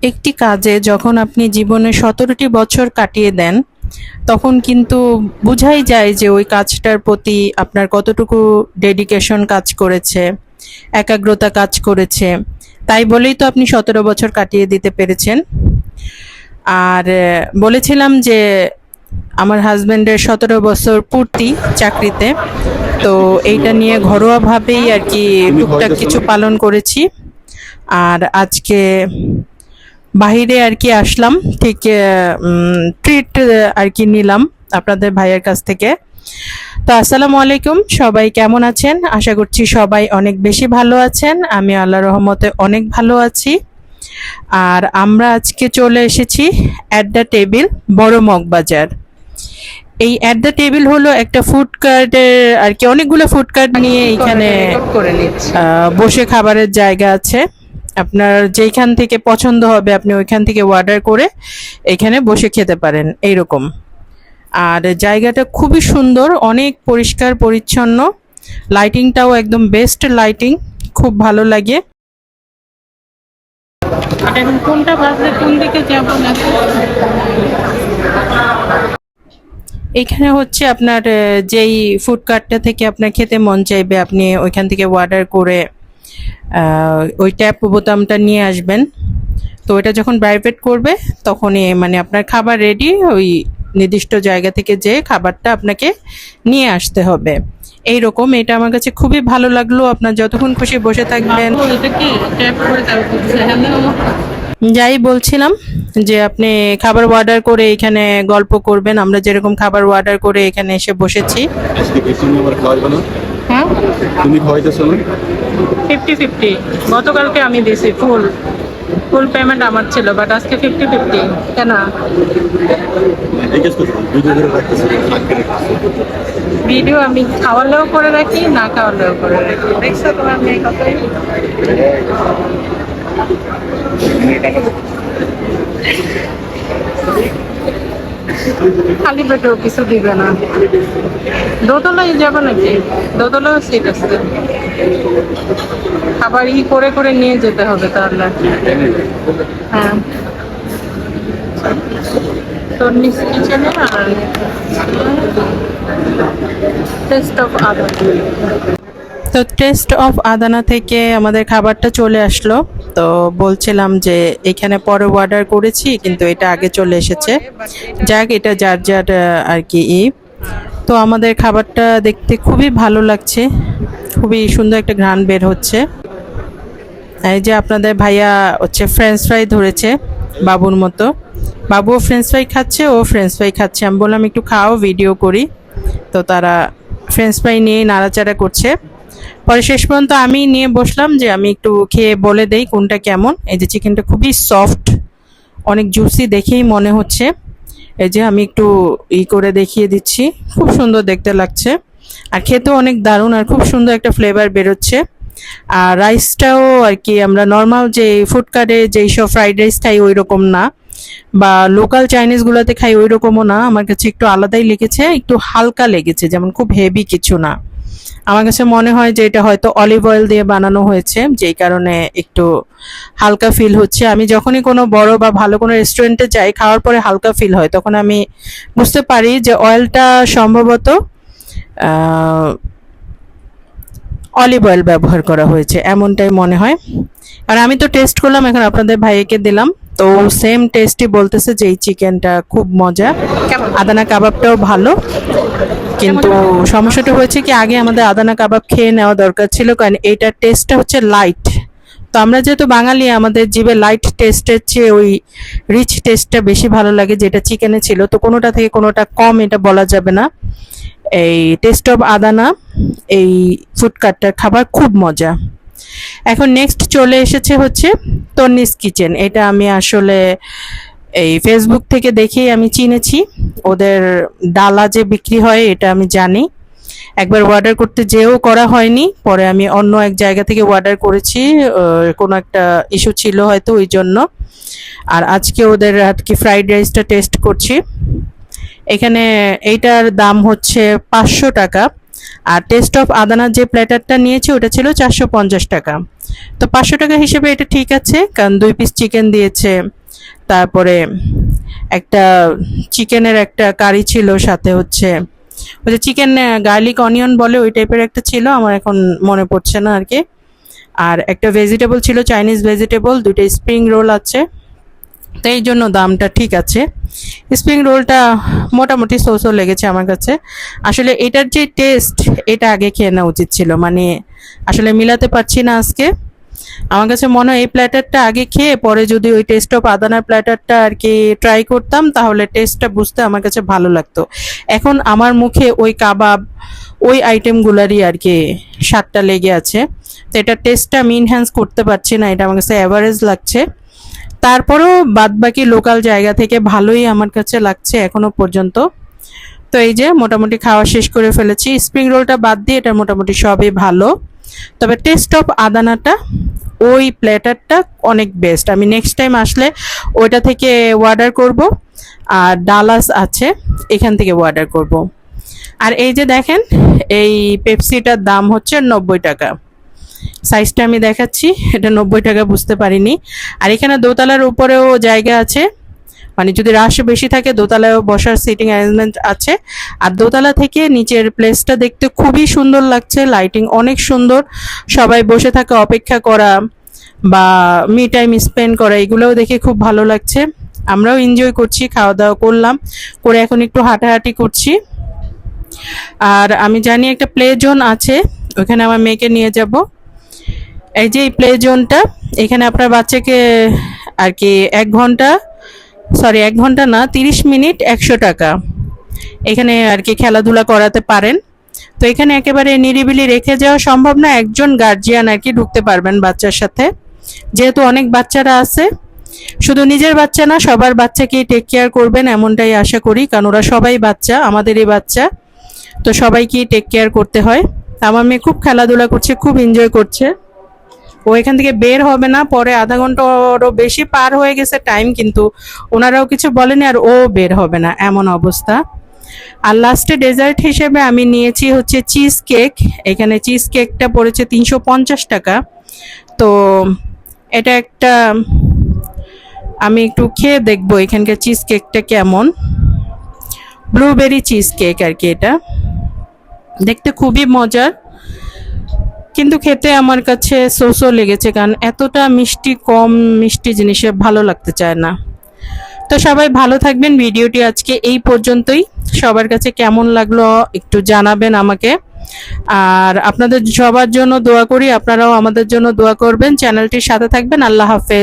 একটি কাজে যখন আপনি জীবনে ১৭টি বছর কাটিয়ে দেন, তখন কিন্তু বোঝাই যায় যে ওই কাজটার প্রতি আপনার কতটুকু ডেডিকেশন কাজ করেছে, একাগ্রতা কাজ করেছে। তাই বলেই তো আপনি ১৭ বছর কাটিয়ে দিতে পেরেছেন। আর বলেছিলাম যে আমার হাজবেন্ডের ১৭ বছর পূর্তি চাকরিতে। তো এইটা নিয়ে ঘরোয়াভাবেই আর কি টুকটাক কিছু পালন করেছি। আর আজকে বাহিরে আর কি আসলাম, ঠিক ট্রিট আর কি নিলাম আপনাদের ভাইয়ের কাছ থেকে। তো আসসালামু আলাইকুম, সবাই কেমন আছেন? আশা করছি সবাই অনেক বেশি ভালো আছেন। আমি আল্লাহর রহমতে অনেক ভালো আছি। আর আমরা আজকে চলে এসেছি অ্যাট দ্য টেবিল, বড় মগবাজার। এই অ্যাট দ্য টেবিল হলো একটা ফুড কার্টের আর কি, অনেকগুলো ফুড কার্ট নিয়ে এখানে বসে খাবারের জায়গা আছে। আপনার যেইখান থেকে পছন্দ হবে আপনি ওইখান থেকে অর্ডার করে এখানে বসে খেতে পারেন এইরকম। আর জায়গাটা খুবই সুন্দর, অনেক পরিষ্কার পরিচ্ছন্ন, লাইটিংটাও একদম বেস্ট লাইটিং, খুব ভালো লাগে। এখন কোনটা বাজলে কোন দিকে যাব না, এখানে হচ্ছে আপনার যেই ফুড কার্টটা থেকে আপনার খেতে মন চাইবে আপনি ওইখান থেকে অর্ডার করে ওই ট্যাপ বোতামটা নিয়ে আসবেন। তো ওইটা যখন ভাইব্রেট করবে তখনই মানে আপনার খাবার রেডি, ওই নির্দিষ্ট জায়গা থেকে যে খাবারটা আপনাকে নিয়ে আসতে হবে এইরকম। এটা আমার কাছে খুবই ভালো লাগলো। আপনার যতক্ষণ খুশি বসে থাকবেন। যাই বলছিলাম যে আপনি খাবার অর্ডার করে এখানে গল্প করবেন, আমরা যেরকম খাবার অর্ডার করে এখানে এসে বসেছি। হ্যাঁ, তুমি খাওয়াইতেছো না? 50-50। গতকালকে আমি দিয়েছি ফুল পেমেন্ট আমার ছিল, বাট আজকে 50-50 কেন? ভিডিও আমি খাওয়ালেও করে রাখি, না খাওয়ালেও করে রাখি। দেখছো তোমার মেয়ে কথাই। খালি পেটেও কিছু দিবে না। দোতলায় যাবে নাকি? দোতলাও সিট আছে, খাবার করে করে নিয়ে যেতে হবে তাহলে। হ্যাঁ, তোর নিচ কিচেনে আর টেস্ট অফ আদানা। তো টেস্ট অফ আদানা থেকে আমাদের খাবারটা চলে আসলো। তো বলছিলাম যে এখানে পরে অর্ডার করেছি কিন্তু এটা আগে চলে এসেছে। যাক, এটা যার যার আর কি। তো আমাদের খাবারটা দেখতে খুবই ভালো লাগছে, খুবই সুন্দর একটা ঘ্রাণ বের হচ্ছে। এই যে আপনাদের ভাইয়া হচ্ছে ফ্রেঞ্চ ফ্রাই ধরেছে বাবুর মতো, বাবুও ফ্রেঞ্চ ফ্রাই খাচ্ছে, ও ফ্রেঞ্চ ফ্রাই খাচ্ছে। আমি বললাম একটু খাও, ভিডিও করি। তো তারা ফ্রেঞ্চ ফ্রাই নিয়ে নাড়াচাড়া করছে। পরে শেষ পর্যন্ত আমি নিয়ে বসলাম যে আমি একটু খেয়ে বলে দেই কোনটা কেমন। এই যে চিকেনটা খুবই সফট, অনেক জুসি দেখেই মনে হচ্ছে। এই যে আমি একটু করে দেখিয়ে দিচ্ছি, খুব সুন্দর দেখতে লাগছে আর খেতেও অনেক দারুণ আর খুব সুন্দর একটা ফ্লেভার বেরোচ্ছে। আর রাইসটাও আর কি আমরা নর্মাল যে ফুডকার্টে যেই সব ফ্রাইড রাইস খাই ওই রকম না, বা লোকাল চাইনিজগুলোতে খাই ওই রকমও না। আমার কাছে একটু আলাদাই লেগেছে, একটু হালকা লেগেছে, যেমন খুব হেভি কিছু না। আমার কাছে মনে হয় যে এটা হয়তো অলিভ অয়েল দিয়ে বানানো হয়েছে, যেই কারণে একটু হালকা ফিল হচ্ছে। আমি যখনই কোনো বড় বা ভালো কোনো রেস্টুরেন্টে যাই, খাওয়ার পরে হালকা ফিল হয়, তখন আমি বুঝতে পারি যে অয়েলটা সম্ভবত অলিভ অয়েল ব্যবহার করা হয়েছে, এমনটাই মনে হয়। আর আমি তো টেস্ট করলাম, এখন আপনাদের ভাইকে দিলাম। তো সেম টেস্টই বলতেছে যে এই চিকেনটা খুব মজা, আদানা কাবাবটাও ভালো। কিন্তু সমস্যাটা হয়েছে কি, আগে আমাদের আদানা কাবাব খেয়ে নেওয়া দরকার ছিল, কারণ এইটার টেস্টটা হচ্ছে লাইট। তো আমরা যেহেতু বাঙালি, আমাদের জিভে লাইট টেস্টের চেয়ে ওই রিচ টেস্টটা বেশি ভালো লাগে, যেটা চিকেনে ছিল। তো কোনোটা থেকে কোনোটা কম এটা বলা যাবে না। এই টেস্ট অফ আদানা এই ফুডকার্টটার খাবার খুব মজা। এখন নেক্সট চলে এসেছে হচ্ছে তন্নিস কিচেন। এটা আমি আসলে এই ফেসবুক থেকে দেখেই আমি চিনেছি। ওদের ডালা যে বিক্রি হয় এটা আমি জানি, একবার অর্ডার করতে যেও করা হয়নি, পরে আমি অন্য এক জায়গা থেকে অর্ডার করেছি, কোনো একটা ইস্যু ছিল হয়তো ওই জন্য। আর আজকে ওদের আর কি ফ্রাইড রাইসটা টেস্ট করছি। এখানে এইটার দাম হচ্ছে 500 টাকা। আর টেস্ট অফ আদানার যে প্ল্যাটারটা নিয়েছি ওটা ছিল 450 টাকা। তো 500 টাকা হিসেবে এটা ঠিক আছে, কারণ 2 পিস চিকেন দিয়েছে, তারপরে একটা চিকেনের একটা কারি ছিল, সাথে হচ্ছে ওই যে চিকেন গার্লিক অনিয়ন বলে ওই টাইপের একটা ছিল, আমার এখন মনে পড়ছে না আর কি। আর একটা ভেজিটেবল ছিল, চাইনিজ ভেজিটেবল, 2টা স্প্রিং রোল আছে। তো এই জন্য দামটা ঠিক আছে। স্প্রিং রোলটা মোটামুটি সো লেগেছে আমার কাছে। আসলে এটার যে টেস্ট, এটা আগে খেয়ে নেওয়া উচিত ছিল, মানে আসলে মিলাতে পারছি না আজকে। আমার কাছে মনে হয় এই প্ল্যাটারটা আগে খেয়ে পরে যদি ওই টেস্ট অফ আদানার প্ল্যাটারটা আর কি ট্রাই করতাম, তাহলে টেস্টটা বুঝতে আমার কাছে ভালো লাগতো। এখন আমার মুখে ওই কাবাব, ওই আইটেমগুলারই আর কি স্বাদটা লেগে আছে। তো এটার টেস্টটা আমি ইনহ্যান্স করতে পারছি না, এটা আমার কাছে অ্যাভারেজ লাগছে। তারপরেও বাদবাকি লোকাল জায়গা থেকে ভালোই আমার কাছে লাগছে এখনো পর্যন্ত। তো এই যে মোটামুটি খাওয়া শেষ করে ফেলেছি, স্প্রিং রোলটা বাদ দিয়ে এটা মোটামুটি সবই ভালো। তবে টেস্ট অফ আদানাটা, ওই প্ল্যাটারটা অনেক বেস্ট। আমি নেক্সট টাইম আসলে ওইটা থেকে অর্ডার করব। আর ডালাস আছে, এখান থেকে অর্ডার করব। আর এই যে দেখেন, এই পেপসিটার দাম হচ্ছে 90 টাকা। সাইজটা আমি দেখাচ্ছি, এটা 90 টাকা বুঝতে পারিনি। আর এখানে দোতলার উপরেও জায়গা আছে, মানে যদি রাশ বেশি থাকে দোতলায়ও বসার সিটিং অ্যারেঞ্জমেন্ট আছে। আর দোতলা থেকে নিচের প্লেসটা দেখতে খুবই সুন্দর লাগছে, লাইটিং অনেক সুন্দর। সবাই বসে থাকা, অপেক্ষা করা বা মি টাইম স্পেন্ড করা, এগুলোও দেখে খুব ভালো লাগছে। আমরাও এনজয় করছি, খাওয়া দাওয়া করলাম, করে এখন একটু হাঁটাহাঁটি করছি। আর আমি জানি একটা প্লে জোন আছে, ওখানে আমার মেয়েকে নিয়ে যাব। এই যে এই প্লে জোনটা, এখানে আপনার বাচ্চাকে আর কি 1 ঘন্টা না, 30 মিনিট 100 টাকা এখানে আর কি খেলাধুলা করাতে পারেন। তো এখানে একেবারে নিরিবিলি রেখে যাওয়া সম্ভব না, একজন গার্জিয়ান আর কি ঢুকতে পারবেন বাচ্চার সাথে। যেহেতু অনেক বাচ্চারা আছে, শুধু নিজের বাচ্চা না, সবার বাচ্চাকেই টেক কেয়ার করবেন এমনটাই আশা করি, কারণ ওরা সবাই বাচ্চা, আমাদেরই বাচ্চা, তো সবাইকেই টেক কেয়ার করতে হয়। আমার মেয়ে খুব খেলাধুলা করছে, খুব এনজয় করছে। ও এখান থেকে বের হবে না, পরে আধা ঘন্টারও বেশি পার হয়ে গেছে টাইম, কিন্তু ওনারাও কিছু বলেনি, আর ও বের হবে না, এমন অবস্থা। আর লাস্টে ডেজার্ট হিসেবে আমি নিয়েছি হচ্ছে চিজ কেক। এখানে চিজ কেকটা পড়েছে 350 টাকা। তো এটা একটা, আমি একটু খেয়ে দেখবো এখানকার চিজ কেকটা কেমন। ব্লুবেরি চিজ কেক আর কি, এটা দেখতে খুবই মজার, কিন্তু খেতে আমার কাছে সো লেগেছে, কারণ এতটা মিষ্টি, কম মিষ্টি জিনিসে ভালো লাগতে চায় না। তো সবাই ভালো থাকবেন, ভিডিওটি আজকে এই পর্যন্তই। সবার কাছে কেমন লাগলো একটু জানাবেন আমাকে। আর আপনাদের সবার জন্য দোয়া করি, আপনারাও আমাদের জন্য দোয়া করবেন, চ্যানেলটির সাথে থাকবেন। আল্লাহ হাফেজ।